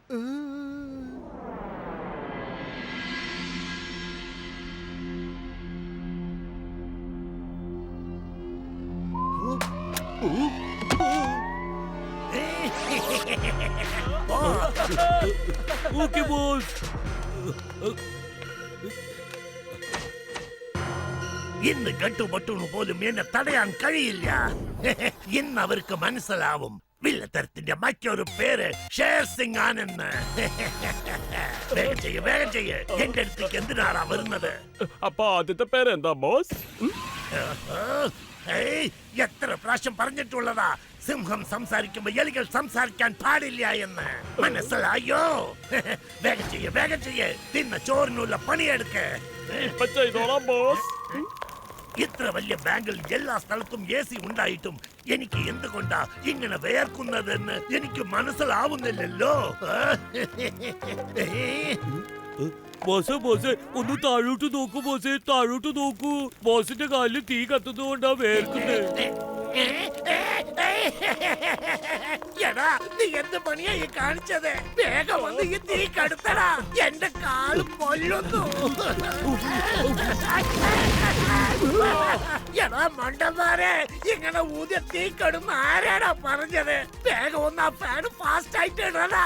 Okay boss. ഇന്ന് കെട്ടുപൊട്ടുന്നു പോലും എന്നെ തടയാൻ കഴിയില്ല. ഇന്ന് അവർക്ക് മനസ്സിലാവും വില്ലത്തരത്തിന്റെ മറ്റൊരു പേര് ഷേർ സിംഗ് ആണെന്ന്. വേഗം ചെയ്യ്. എന്റെ അടുത്തേക്ക് എന്തിനാണ് വരുന്നത്? അപ്പൊ ആദ്യത്തെ പേരെന്താ ബോസ്? എത്ര പ്രാവശ്യം പറഞ്ഞിട്ടുള്ളതാ സിംഹം സംസാരിക്കുമ്പോ എലികൾ സംസാരിക്കാൻ പാടില്ല എന്ന്. മനസ്സിലായോ? വേഗം ചെയ്യ്. തിന്ന ചോറിനുള്ള പണിയെടുക്ക്. ഇപ്പൊ ചെയ്തോളാം ബോസ്. ഇത്ര വലിയ ബാങ്കിൽ എല്ലാ സ്ഥലത്തും AC ഉണ്ടായിട്ടും എനിക്ക് എന്തുകൊണ്ടാ ഇങ്ങനെ വേർക്കുന്നതെന്ന് എനിക്ക് മനസ്സിലാവുന്നില്ലല്ലോ. ബോസ് ഒന്ന് താഴോട്ട് നോക്കൂ ബോസേ, താഴോട്ട് നോക്കൂ. ബോസിന്റെ കാലിൽ തീ കത്തുന്നതുകൊണ്ടാ വേർക്കുന്നത്. എടാ നീ എന്ത് പണിയാ ഈ കാണിച്ചത്? വേഗം വന്ന് ഈ തീ കടുത്തടാ, എന്റെ കാല് കൊല്ലുന്നു. എടാ മണ്ടന്മാരെ, ഇങ്ങനെ ഊതിയ തീ കടുന്ന ആരാടാ പറഞ്ഞത്? വേഗം ഒന്ന് ആ ഫാൻ ഫാസ്റ്റ് ആയിട്ട് ഇടടാ.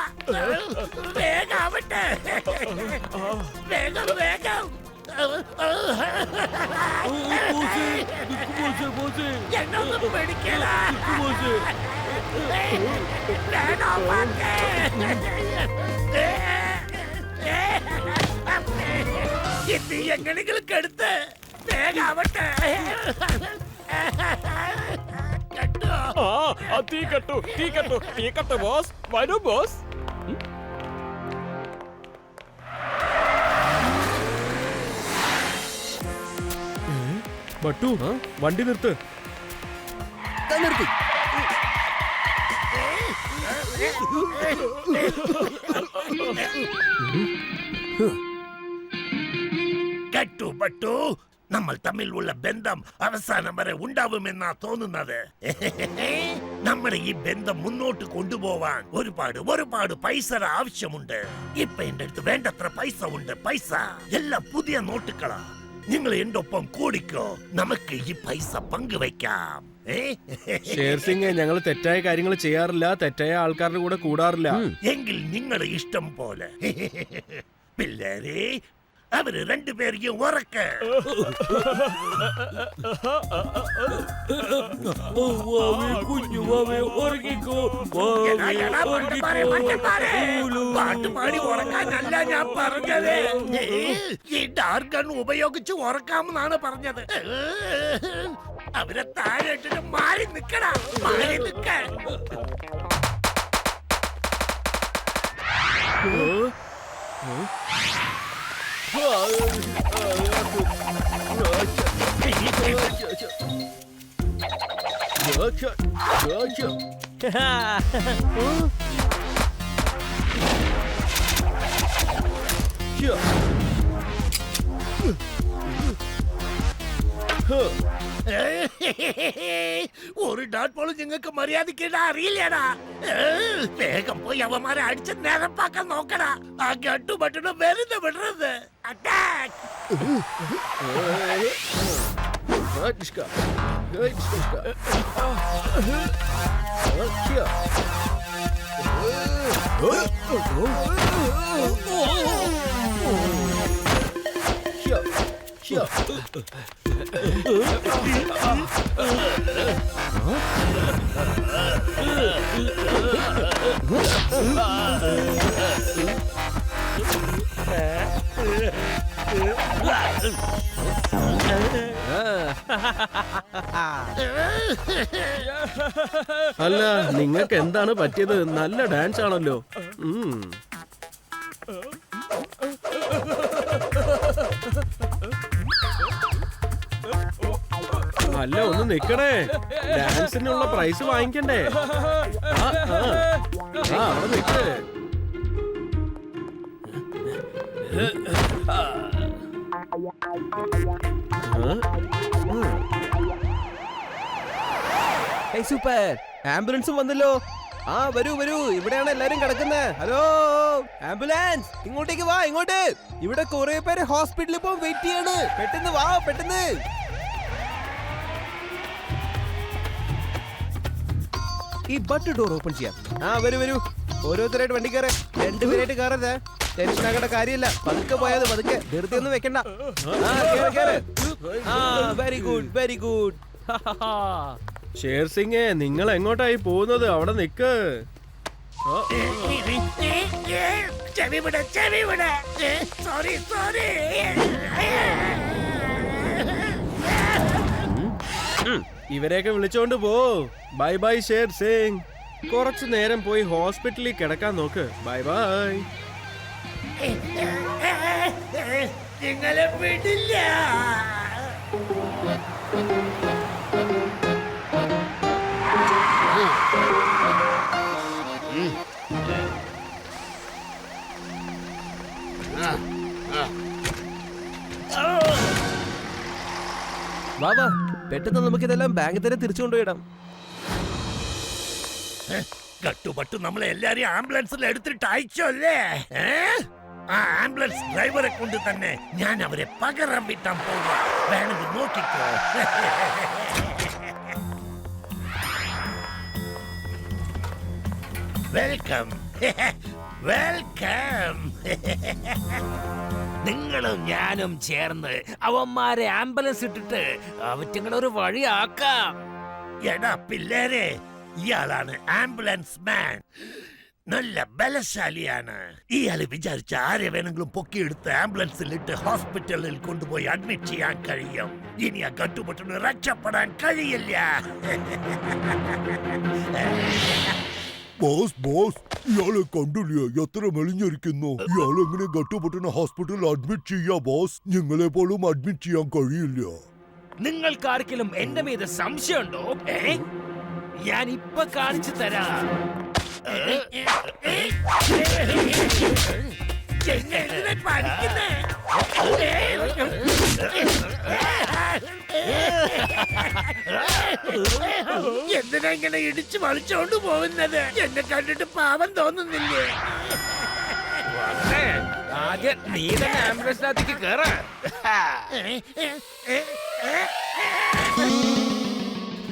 വേഗം ആവട്ടെ, വേഗം. എന്നൊന്നും പിടിക്കല. ഇത് എങ്ങനെങ്കിലും കെടുത്ത് വേഗാവട്ടെ. തീ കെട്ടു ബോസ്. വരൂ ബോസ്. ബട്ടു, വണ്ടി നിർത്ത്. നിർത്തി. കെട്ടുപെട്ടു. നമ്മൾ തമ്മിലുള്ള ബന്ധം അവസാനം വരെ ഉണ്ടാവുമെന്നാ തോന്നുന്നത്. നമ്മുടെ ഈ ബന്ധം മുന്നോട്ട് കൊണ്ടുപോവാൻ ഒരുപാട് പൈസയുടെ ആവശ്യമുണ്ട്. ഇപ്പൊ എന്റെ അടുത്ത് വേണ്ടത്ര പൈസ ഉണ്ട്. പൈസ എല്ലാം പുതിയ നോട്ടുകളാ. നിങ്ങൾ എന്റെ ഒപ്പം കൂടിക്കോ, നമുക്ക് ഈ പൈസ പങ്കുവയ്ക്കാം. ഷേർ സിംഗ്, ഞങ്ങൾ തെറ്റായ കാര്യങ്ങൾ ചെയ്യാറില്ല, തെറ്റായ ആൾക്കാരുടെ കൂടെ കൂടാറില്ല. എങ്കിൽ നിങ്ങളുടെ ഇഷ്ടം പോലെ. പിള്ളേരെ, അവര് രണ്ടുപേരെയും ഉറക്ക്. പാട്ടുപാടി ഉറക്കാനല്ല ഞാൻ പറഞ്ഞത്. ഈ ഡാർഗൺ ഉപയോഗിച്ച് ഉറക്കാമെന്നാണ് പറഞ്ഞത്. അവരെ താഴെ ഇട്ടിട്ട് മാറി നിക്കടാ, മാറി നിക്ക. ഒരു ഡാറ്റ് പോലും നിങ്ങൾക്ക് മര്യാദക്കിടാ അറിയില്ലടാ. വേഗം പോയി അവന്മാരെ അടിച്ച് നിരപ്പാക്കാൻ നോക്കടാ. ആ കെട്ടുപെട്ടിട്ട് വെറുതെ വിടരുത്. അറ്റാക്ക്. അല്ല, നിങ്ങൾക്ക് എന്താണ് പറ്റിയത്? നല്ല ഡാൻസ് ആണല്ലോ. അല്ല, ഒന്ന് നിക്കണേ, ഡാൻസിനുള്ള പ്രൈസ് വാങ്ങിക്കണ്ടേ? അവിടെ നിക്കേ. സൂപ്പർ, ആംബുലൻസും വന്നല്ലോ. ആ വരൂ വരൂ, ഇവിടെയാണ് എല്ലാരും കിടക്കുന്നത്. ഹലോ ആംബുലൻസ്, ഇങ്ങോട്ടേക്ക് വാ, ഇങ്ങോട്ട്. ഇവിടെ കുറെ പേര് ഹോസ്പിറ്റലിൽ പോകാൻ വെയിറ്റ് ചെയ്യാണ്. പെട്ടെന്ന് വാ, പെട്ടെന്ന്. ഈ ബട്ട് ഡോർ ഓപ്പൺ ചെയ്യാം. ആ വരൂ വരൂ, ഓരോരുത്തരായിട്ട് വണ്ടി കയറേ. രണ്ടുപേരായിട്ട് കയറരുത്, ടെൻഷൻ ആകേണ്ട കാര്യമില്ല. പതുക്കെ പോയത് പതുക്കെ, ധൃതി ഒന്നും വെക്കണ്ട. Very good very good. Sher സിംഗേ, നിങ്ങൾ എങ്ങോട്ടായി പോകുന്നത്? അവിടെ നിക്ക്. Sorry sorry. ഇവരെയൊക്കെ വിളിച്ചോണ്ട് പോ. Bye bye Sher Singh. കുറച്ചു നേരം പോയി ഹോസ്പിറ്റലിൽ കിടക്കാൻ നോക്ക്. Bye bye. നിങ്ങളെ വിടില്ല. വാ വാ, പെട്ടെന്ന് നമുക്ക് ഇതെല്ലാം ബാങ്കിൽ തന്നെ തിരിച്ചു കൊണ്ടുപോയിടാം. കട്ടുപട്ടു നമ്മളെ എല്ലാരെയും ആംബുലൻസിൽ എടുത്തിട്ട് അയച്ചല്ലേ? ആ ആംബുലൻസ് ഡ്രൈവറെ കൊണ്ട് തന്നെ ഞാൻ അവരെ പകരം വിട്ടാൻ പോവാ. വേണമെങ്കിൽ നോക്കിക്കോ. Welcome welcome. നിങ്ങളും ഞാനും ചേർന്ന് അവന്മാരെ ആംബുലൻസ് ഇട്ടിട്ട് അവറ്റങ്ങളൊരു വഴിയാക്കാം. എടാ പിള്ളേരെ, ഇയാളാണ് ആംബുലൻസ് മാൻ. നല്ല ബലശാലിയാണ്. ഇയാള് വിചാരിച്ച ആരെ വേണമെങ്കിലും പൊക്കിയെടുത്ത് ആംബുലൻസിലിട്ട് ഹോസ്പിറ്റലിൽ കൊണ്ടുപോയി അഡ്മിറ്റ് ചെയ്യാൻ കഴിയും. ഇനി ആ കട്ടുപൊട്ടിന് രക്ഷപ്പെടാൻ കഴിയില്ല. ബോസ് ബോസ്, ഇയാളെ കണ്ടില്ലേ? എത്ര മെലിഞ്ഞിരിക്കുന്നു. ഇയാൾ എങ്ങനെ ഗട്ടുപൊട്ടിന ഹോസ്പിറ്റലിൽ അഡ്മിറ്റ് ചെയ്യാ ബോസ്? ഞങ്ങളെ പോലും അഡ്മിറ്റ് ചെയ്യാൻ കഴിയില്ല. നിങ്ങൾക്കാർക്കെങ്കിലും എന്റെ മീത് സംശയമുണ്ടോ? ഞാൻ ഇപ്പൊ കാണിച്ചു തരാം. എന്തിനാ ഇങ്ങനെ ഇടിച്ചു മറിച്ചോണ്ട് പോകുന്നത്? എന്നെ കണ്ടിട്ട് പാവം തോന്നുന്നില്ലേ? ആദ്യം നീ തന്നെ ആംബുലൻസിനകത്തേക്ക് കേറ.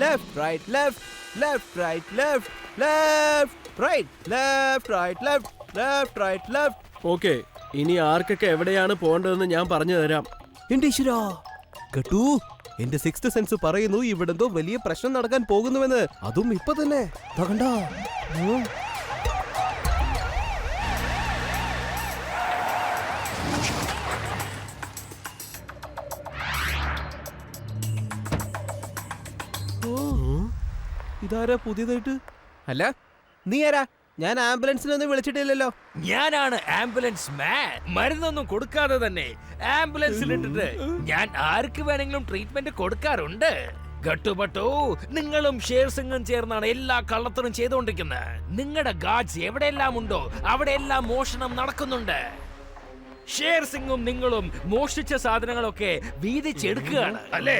Left right left left right left left right left right left left right left. Okay, ഇനി ആർക്കൊക്കെ എവിടെയാണ് പോകേണ്ടതെന്ന് ഞാൻ പറഞ്ഞു തരാം. എന്റെ ഈശ്വരാ, കേട്ടു, എന്റെ സിക്സ്ത് സെൻസ് പറയുന്നു ഇവിടെന്തോ വലിയ പ്രശ്നം നടക്കാൻ പോകുന്നുവെന്ന്. അതും ഇപ്പൊ തന്നെ. കണ്ട ഇതാരാ പുതിയതായിട്ട്? അല്ല, നീ ആരാ? ഞാൻ ആംബുലൻസിനൊന്നും വിളിച്ചിട്ടില്ലല്ലോ. ഞാനാണ് ആംബുലൻസ് മാൻ. മരുന്നൊന്നും കൊടുക്കാതെ തന്നെ ആംബുലൻസിലിട്ടിട്ട് ഞാൻ ആർക്ക് വേണമെങ്കിലും ട്രീറ്റ്മെന്റ് കൊടുക്കാറുണ്ട്. ഗട്ടുപട്ടു, നിങ്ങളും ഷേർ സിംഗും ചേർന്നാണ് എല്ലാ കള്ളത്തരം ചെയ്തുകൊണ്ടിരിക്കുന്നത്. നിങ്ങളുടെ ഗാർഡ്സ് എവിടെയെല്ലാം ഉണ്ടോ അവിടെയെല്ലാം മോഷണം നടക്കുന്നുണ്ട്. ഷേർ സിംഗും നിങ്ങളും മോഷ്ടിച്ച സാധനങ്ങളൊക്കെ വീതിച്ചെടുക്കുകയാണ് അല്ലേ?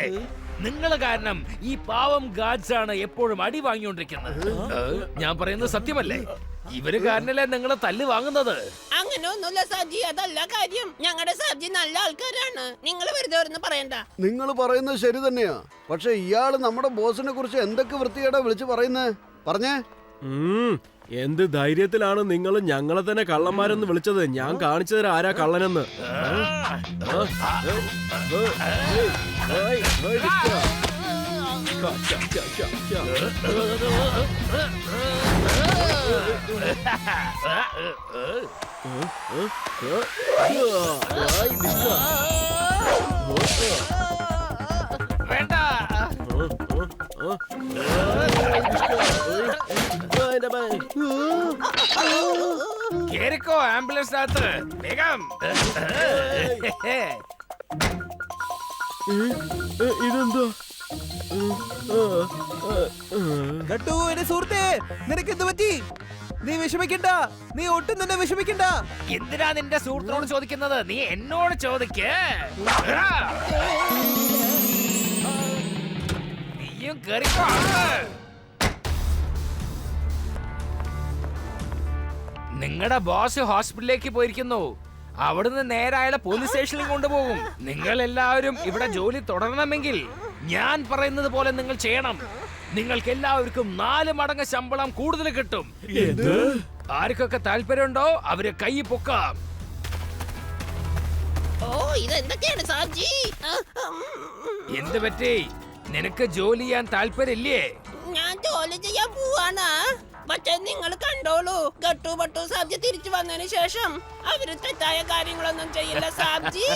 നിങ്ങൾ കാരണം ഈ പാവം ഗാർഡ്സ് ആണ് എപ്പോഴും അടി വാങ്ങിക്കൊണ്ടിരിക്കുന്നത്. ഞാൻ പറയുന്നത് സത്യമല്ലേ? ഇവര് കാരണല്ലേ നിങ്ങളെ തല്ല് വാങ്ങുന്നത്. അങ്ങനെ ഒന്നുമില്ല സാജി, അതല്ല കാര്യം. ഞങ്ങളുടെ സാജി നല്ല ആൾക്കാരാണ്. നിങ്ങൾ വെറുതെ ഓരോന്ന് പറയണ്ട. നിങ്ങൾ പറയുന്നത് ശരി തന്നെയാ. പക്ഷെ ഇയാള് നമ്മുടെ ബോസിനെ കുറിച്ച് എന്തൊക്കെ വൃത്തികേടാ വിളിച്ചു പറയുന്നത്? പറഞ്ഞേ. എന്ത് ധൈര്യത്തിലാണ് നിങ്ങൾ ഞങ്ങളെ തന്നെ കള്ളന്മാരെന്ന് വിളിച്ചത്? ഞാൻ കാണിച്ചു തരാം ആരാ കള്ളനെന്ന്. വേണ്ട. കേറിക്കോ ആംബുലൻസിനകത്ത് വേഗം. ഇതെന്താ? കേട്ടു എന്റെ സുഹൃത്തേ, നിനക്ക് എന്ത് പറ്റി? നീ വിഷമിക്കണ്ട, നീ ഒട്ടും തന്നെ വിഷമിക്കണ്ട. എന്തിനാ നിന്റെ സുഹൃത്തിനോട് ചോദിക്കുന്നത്? നീ എന്നോട് ചോദിക്ക്. നീയും കേറിക്കോ. നിങ്ങളുടെ ബോസ് ഹോസ്പിറ്റലിലേക്ക് പോയിരിക്കുന്നു. അവിടുന്ന് നേരെ അയാളെ പോലീസ് സ്റ്റേഷനിൽ കൊണ്ടുപോകും. നിങ്ങൾ എല്ലാവരും ഇവിടെ ജോലി തുടരണമെങ്കിൽ ഞാൻ പറയുന്നത് പോലെ നിങ്ങൾ ചെയ്യണം. നിങ്ങൾക്ക് എല്ലാവർക്കും 4 മടങ്ങ് ശമ്പളം കൂടുതൽ കിട്ടും. ആർക്കൊക്കെ താല്പര്യമുണ്ടോ അവര് കൈ പൊക്കാം. ഓ ഇതെന്തൊക്കെയാണ് സാബ്ജി? എന്ത് പറ്റി? നിനക്ക് ജോലി ചെയ്യാൻ താല്പര്യമില്ലേ? ഞാൻ ജോലി ചെയ്യാൻ പോവാണ്. പക്ഷെ നിങ്ങൾ കണ്ടോളൂ, ഗട്ടു ബട്ടു സാബ്ജി തിരിച്ചു വന്നതിന് ശേഷം അവര് തെറ്റായ കാര്യങ്ങളൊന്നും ചെയ്യില്ല സാബ്ജി.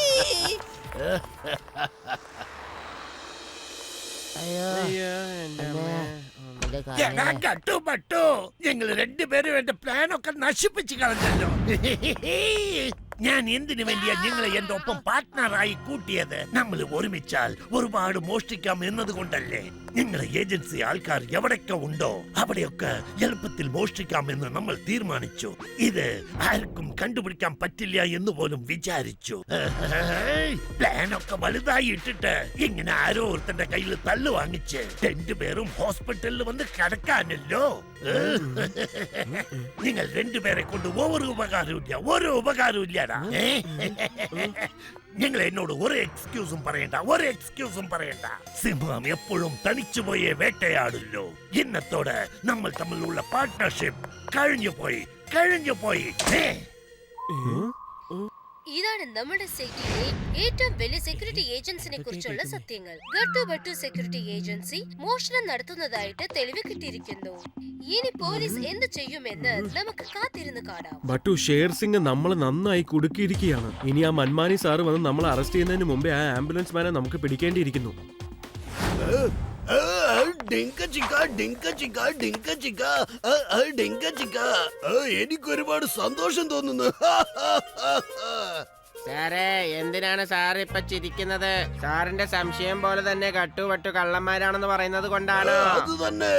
എടാ കട്ടുപട്ടു, നിങ്ങൾ രണ്ടുപേരും എന്റെ പ്ലാനൊക്കെ നശിപ്പിച്ചു കളഞ്ഞല്ലോ. ഞാൻ എന്തിനു വേണ്ടിയാ നിങ്ങളെ എന്റെ ഒപ്പം പാർട്ട്ണറായി കൂട്ടിയത്? നമ്മൾ ഒരുമിച്ചാൽ ഒരുപാട് മോഷ്ടിക്കാം എന്നതുകൊണ്ടല്ലേ? നിങ്ങളെ ഏജൻസി ആൾക്കാർ എവിടെയൊക്കെ ഉണ്ടോ അവിടെയൊക്കെ എളുപ്പത്തിൽ മോഷ്ടിക്കാം എന്ന് നമ്മൾ തീരുമാനിച്ചു. ഇത് ആർക്കും കണ്ടുപിടിക്കാൻ പറ്റില്ല എന്ന് പോലും വിചാരിച്ചു. പ്ലാനൊക്കെ വലുതായി ഇട്ടിട്ട് ഇങ്ങനെ ആരോ ഒരുത്തന്റെ കയ്യിൽ തള്ളു വാങ്ങിച്ച് രണ്ടുപേരും ഹോസ്പിറ്റലിൽ വന്ന് കിടക്കാനല്ലോ. നിങ്ങൾ രണ്ടുപേരെ കൊണ്ട് ഒരു ഉപകാരവും ഇല്ലടാ. നിങ്ങൾ എന്നോട് ഒരു എക്സ്ക്യൂസും പറയണ്ട. സിംഹം എപ്പോഴും തനിച്ചുപോയേ വേട്ടയാടുല്ലോ. ഇന്നത്തോടെ നമ്മൾ തമ്മിലുള്ള പാർട്ട്ണർഷിപ്പ് കഴിഞ്ഞു പോയി. ഇതാണ് നമ്മുടെ സിറ്റിയിലെ ഏറ്റവും വലിയ സെക്യൂരിറ്റി ഏജൻസിനെ കുറിച്ചുള്ള സത്യങ്ങൾ. ഗട്ടു ബട്ടു സെക്യൂരിറ്റി ഏജൻസി മോഷണം നടത്തുന്നതായിട്ട് തെളിവ് കിട്ടിയിരിക്കുന്നു. ഇനി പോലീസ് എന്ത് ചെയ്യുമെന്ന് നമുക്ക് കാത്തിരുന്ന് കാണാം. ബട്ടു, ഷേർ സിംഗ് നമ്മൾ നന്നായി കുടുക്കിയിരിക്കുകയാണ്. ഇനി ആ മൻമാനി സാറ് വന്ന് നമ്മളെ അറസ്റ്റ് ചെയ്യുന്നതിന് മുമ്പേ ആ ആംബുലൻസ് മാനെ നമുക്ക് പിടിക്കേണ്ടിയിരിക്കുന്നു. എനിക്ക് ഒരുപാട് സന്തോഷം തോന്നുന്നു. സാറേ, എന്തിനാണ് സാർ ഇപ്പൊ ചിരിക്കുന്നത്? സാറിന്റെ സംശയം പോലെ തന്നെ കട്ടുപട്ടു കള്ളന്മാരാണെന്ന് പറയുന്നത് കൊണ്ടാണ്. അത് തന്നെ.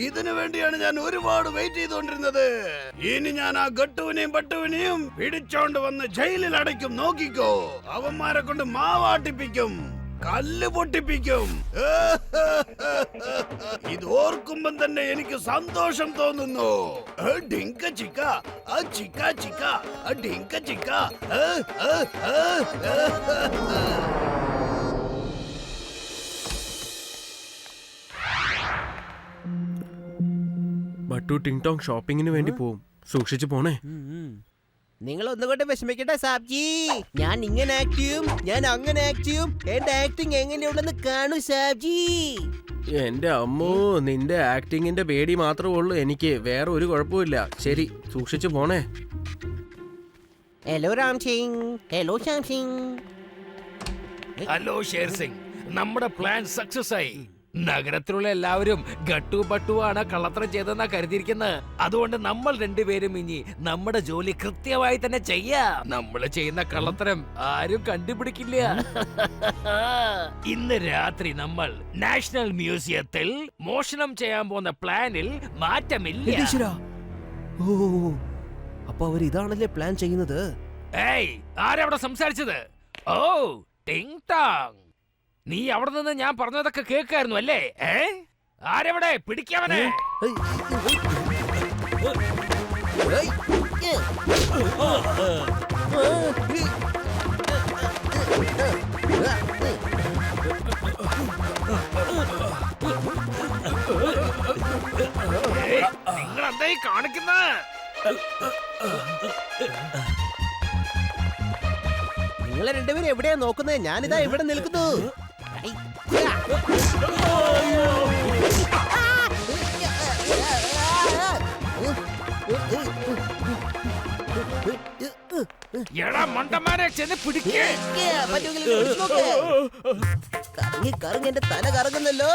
ഇതിനു വേണ്ടിയാണ് ഞാൻ ഒരുപാട് വെയിറ്റ് ചെയ്തോണ്ടിരുന്നത്. ഇനി ഞാൻ ആ ഗട്ടുവിനെയും പട്ടുവിനെയും പിടിച്ചോണ്ട് വന്ന് ജയിലിൽ അടയ്ക്കും. നോക്കിക്കോ, അവന്മാരെ കൊണ്ട് മാവാട്ടിപ്പിക്കും, കല്ല് പൊട്ടിപ്പിക്കും. ഇത് ഓർക്കുമ്പം തന്നെ എനിക്ക് സന്തോഷം തോന്നുന്നു. ഡിങ്ക ചിക്ക, ചിക്ക ചിക്ക, ഡിങ്ക ചിക്ക. ബട്ടു ടിങ് ടോങ് ഷോപ്പിങ്ങിന് വേണ്ടി പോവും. സൂക്ഷിച്ചു പോണേ. നിങ്ങൾ ഒന്നുകൊണ്ട് വിഷമിക്കട്ടെ സാബ്ജി. ഞാൻ ഇങ്ങനെ ആക്ട് ചെയ്യും, ഞാൻ അങ്ങനെ ആക്ട് ചെയ്യും. എന്റെ ആക്ടിങ് എങ്ങനെയുണ്ടെന്ന് കാണൂ സാബ്ജി. എന്റെ അമ്മോ, നിന്റെ ആക്ടിങ്ങിന്റെ പേടി മാത്രമേ ഉള്ളൂ എനിക്ക്. വേറെ ഒരു കുഴപ്പമില്ല. ശരി, സൂക്ഷിച്ചു പോണേ. Hello Ram Singh. Hello Shyam Singh. Hello Sher Singh, നമ്മുടെ പ്ലാൻ സക്സസ് ആയി. നഗരത്തിലുള്ള എല്ലാവരും ഗട്ടു ബട്ടുവാണ് കള്ളത്തരം ചെയ്തെന്നാ കരുതിയിരിക്കുന്നത്. അതുകൊണ്ട് നമ്മൾ രണ്ടുപേരും ഇനി നമ്മുടെ ജോലി കൃത്യമായി തന്നെ ചെയ്യാം. നമ്മൾ ചെയ്യുന്ന കള്ളത്തരം ആരും കണ്ടുപിടിക്കില്ല. ഇന്ന് രാത്രി നമ്മൾ നാഷണൽ മ്യൂസിയത്തിൽ മോഷണം ചെയ്യാൻ പോകുന്ന പ്ലാനിൽ മാറ്റമില്ല. ഓ, അപ്പൊ അവർ ഇതാണല്ലേ പ്ലാൻ ചെയ്യുന്നത്. ഏയ്, ആരവിടെ സംസാരിച്ചത്? ഓ, ടിങ് ടോങ്, നീ അവിടെ നിന്ന് ഞാൻ പറഞ്ഞതൊക്കെ കേൾക്കായിരുന്നു അല്ലേ? ആരെവിടെ? പിടിക്കാവനെ. നിങ്ങൾ എന്തായി കാണിക്കുന്ന? നിങ്ങൾ രണ്ടുപേരും എവിടെയാ നോക്കുന്നത്? ഞാനിതാ ഇവിടെ നിൽക്കുന്നു. എടാ മണ്ടന്മാരെ, ചെന്ന് പിടിക്കേ. കറങ്ങി എന്റെ തല കറങ്ങുന്നല്ലോ.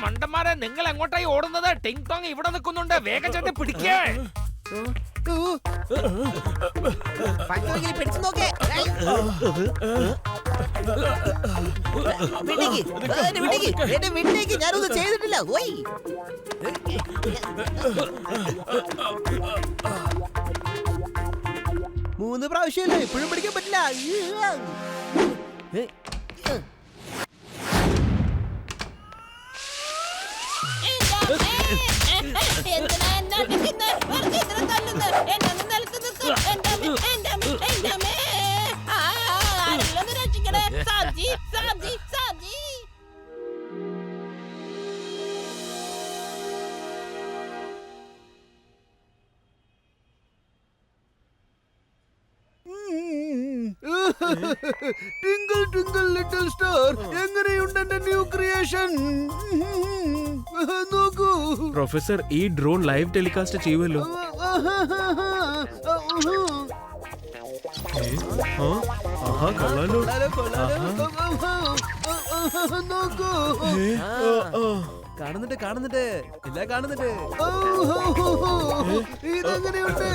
മണ്ടന്മാരെ, നിങ്ങൾ എങ്ങോട്ടായി ഓടുന്നത്? ടിങ് ടോങ് ഇവിടെ നിൽക്കുന്നുണ്ട്. വേഗം ചെന്ന് പിടിക്കേ. പിടിച്ചു നോക്കേ. ഞാനൊന്നും ചെയ്തിട്ടില്ല. ഓയ്, മൂന്ന് പ്രാവശ്യമല്ലേ, ഇപ്പോഴും പിടിക്കാൻ പറ്റില്ല. എന്തിനാ തല്ലുന്നത്? എന്നെ ഒന്ന് നിലത്ത് നിർത്ത്. എൻ്റെ അമ്മേ, എൻ്റെ അമ്മേ, എൻ്റെ അമ്മേ. ആരെങ്കിലും ഒന്ന് രക്ഷിക്കണേ. സാബ്ജി, സാബ്ജി, സാബ്ജി. ടിങ്കിൾ ടിങ്കിൾ ലിറ്റിൽ സ്റ്റാർ, എങ്ങനെയുണ്ട് എന്റെ ന്യൂ ക്രിയേഷൻ? നോക്കൂ. പ്രൊഫസർ ഈ ഡ്രോൺ ലൈവ് ടെലികാസ്റ്റ് ചെയ്യുമല്ലോ. ആഹാ കൊള്ളാലോ. നോക്കൂ. കാണുന്നുണ്ട് കാണുന്നുണ്ട് എല്ലാം കാണുന്നുണ്ട്. ഇതെങ്ങനെയുണ്ട്?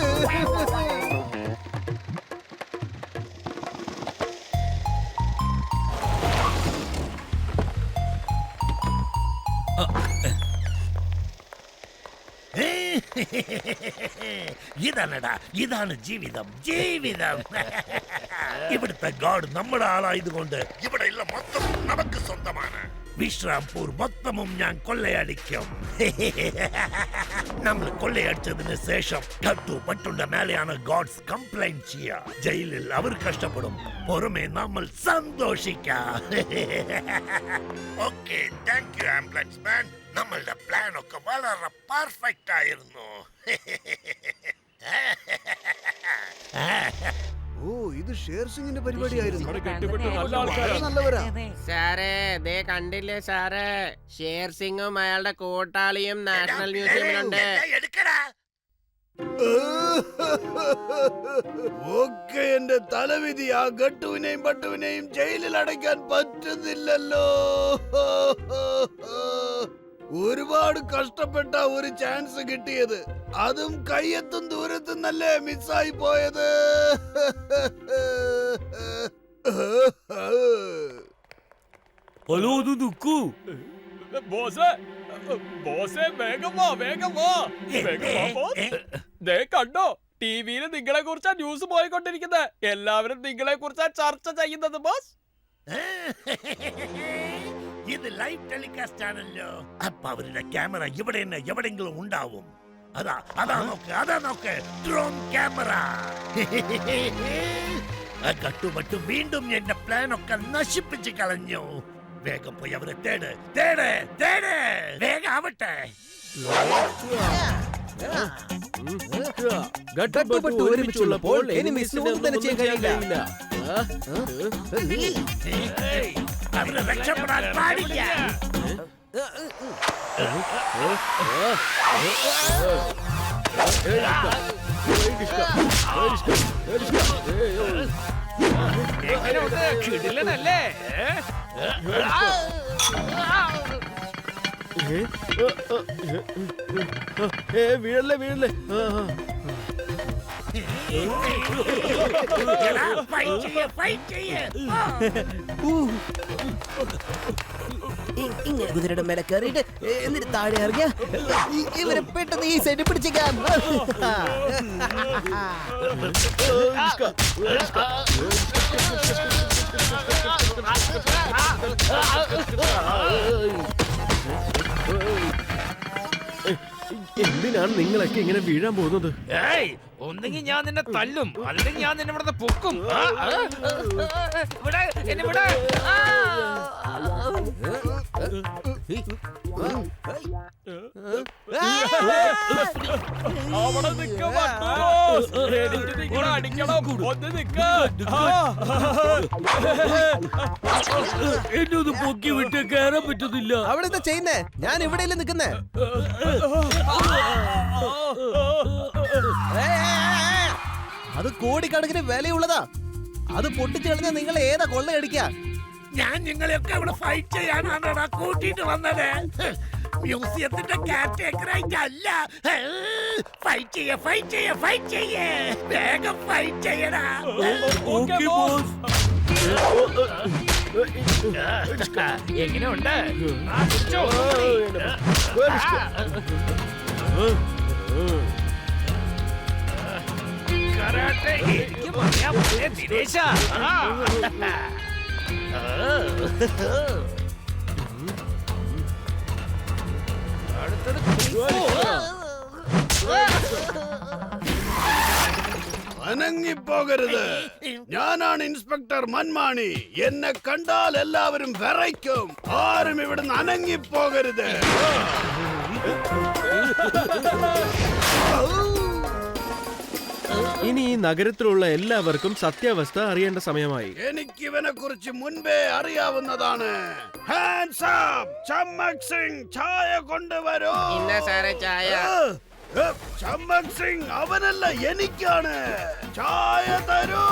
ഇതാണടാ, ഇതാണ് ജീവിതം, ജീവിതം. ഇവിടുത്തെ ഗാഡ് നമ്മുടെ ആളായതുകൊണ്ട് ഇവിടെ ഉള്ള മൊത്തം നമുക്ക് സ്വന്തമാണ്. വിശ്രാംപൂർ മൊത്തമും ഞാൻ കൊള്ളയടിക്കും. നമ്മൾ കൊള്ളയടിച്ചതിന് ശേഷം കട്ടുപട്ടുണ്ട മേലെയാണ് ഗോഡ്സ് കംപ്ലൈന്റ് ചെയ്യുക. ജയിലിൽ അവർ കഷ്ടപ്പെടും, പുറമെ നമ്മൾ സന്തോഷിക്കാം. ഓക്കെ, താങ്ക് യു ആംബുലൻസ് മാൻ. നമ്മളുടെ പ്ലാൻ ഒക്കെ വളരെ പെർഫെക്റ്റ് ആയിരുന്നു. ഓ, ഇത് ഷേർ സിംഗിന്റെ പരിപാടിയായിരുന്നു. നല്ലവരാ സാറേ. ദേ കണ്ടില്ലേ സാറേ, ഷേർ സിംഗും അയാളുടെ കൂട്ടാളിയും നാഷണൽ മ്യൂസിയമിലുണ്ട്. എടുക്കടാ. ഒക്കെ എന്റെ തലവിധി. ആ ഗട്ടുവിനെയും പട്ടുവിനെയും ജയിലിൽ അടയ്ക്കാൻ പറ്റുന്നില്ലല്ലോ. ഒരുപാട് കഷ്ടപ്പെട്ട ഒരു ചാൻസ് കിട്ടിയത്, അതും കയ്യെത്തും ദൂരത്തു നിന്നല്ലേ മിസ്സായി പോയത്. ഹലോ, ഒന്ന് നിക്കൂ. കണ്ടോ, ടിവിയില് നിങ്ങളെ കുറിച്ചാ ന്യൂസ് പോയിക്കൊണ്ടിരിക്കുന്നത്. എല്ലാവരും നിങ്ങളെ കുറിച്ചാ ചർച്ച ചെയ്യുന്നത് ബോസ്. ഇത് ലൈവ് ടെലികാസ്റ്റ് ആണല്ലോ. അപ്പൊ അവരുടെ ക്യാമറ ഇവിടെ തന്നെ എവിടെയെങ്കിലും ഉണ്ടാവും. അതാ നോക്ക് ഡ്രോൺ ക്യാമറ. കട്ടുപട്ടു വീണ്ടും എന്റെ പ്ലാൻ ഒക്കെ നശിപ്പിച്ച് കളഞ്ഞു. വേഗം പോയി അവരെ തേട്, വേഗം ആവട്ടെ. ഗട്ടുപട്ടു ഒരുമിച്ചുള്ളപ്പോൾ എനിമീസിന് ഒന്നും തന്നെ ചെയ്യാൻ കഴിയില്ല. അവരെ രക്ഷപ്പെടാൻ പാടില്ല. കിടിലനല്ലേ? വീഴല്ലേ വീഴല്ലേ. ഇങ്ങനെ കുതിരയുടെ മേലെ കയറിയിട്ട് എന്നിട്ട് താഴെ ഇറങ്ങിയ ഇവരെ പെട്ടെന്ന് ഈ സൈഡ് പിടിച്ചേക്കാം. എന്തിനാണ് നിങ്ങളൊക്കെ ഇങ്ങനെ വീഴാൻ പോകുന്നത്? ഏയ്, ഒന്നെങ്കിൽ ഞാൻ നിന്നെ തല്ലും, അല്ലെങ്കിൽ ഞാൻ നിന്നെ ഇവിടെ പൊക്കും. എന്നെ വിട. അവിടെ നിൽക്ക അടിക്കണം. ഒന്ന് നിൽക്ക. എന്നെ ഒന്ന് പൊക്കി വിട്ട് കയറാൻ പറ്റുന്നില്ല. അവിടെ എന്താ ചെയ്യുന്നേ? ഞാൻ ഇവിടെയല്ലേ നിൽക്കുന്നേ. അത് കോടിക്കണക്കിന് വിലയുള്ളതാ. അത് പൊട്ടിച്ചു കളഞ്ഞാൽ നിങ്ങൾ ഏതാ കൊള്ളയടിക്കാ? ഞാൻ നിങ്ങളെയൊക്കെ ഇവിടെ ഫൈറ്റ് ചെയ്യാനാണ് കൂട്ടിട്ട് വന്നത്. മ്യൂസിയത്തിന്റെ കാറ്റഗറായിട്ടല്ല. ഫൈറ്റ് ചെയ്യ, വേഗം ഫൈറ്റ് ചെയ്യടാ. എങ്ങനെയുണ്ട്? കരാട്ടെ എനിക്ക് പറയാൻ പറ്റിയ ദിനേശ. അടുത്തത് അനങ്ങിപ്പോകരുത്. ഞാനാണ് ഇൻസ്പെക്ടർ മന്മാണി. എന്നെ കണ്ടാൽ എല്ലാവരും വിറയ്ക്കും. ആരും ഇവിടുന്ന് അനങ്ങിപ്പോകരുത്. ഇനി ഈ നഗരത്തിലുള്ള എല്ലാവർക്കും സത്യാവസ്ഥ അറിയേണ്ട സമയമായി. എനിക്ക് ഇവനെ കുറിച്ച് മുൻപേ അറിയാവുന്നതാണ്. Hands up! ചമ്മക് സിംഗ് ചായ കൊണ്ടുവരൂ. ഇന്ന സാറേ ചായ. ചമ്മക് സിംഗ് അവനല്ല, എനിക്കാണ്. ചായ തരൂ.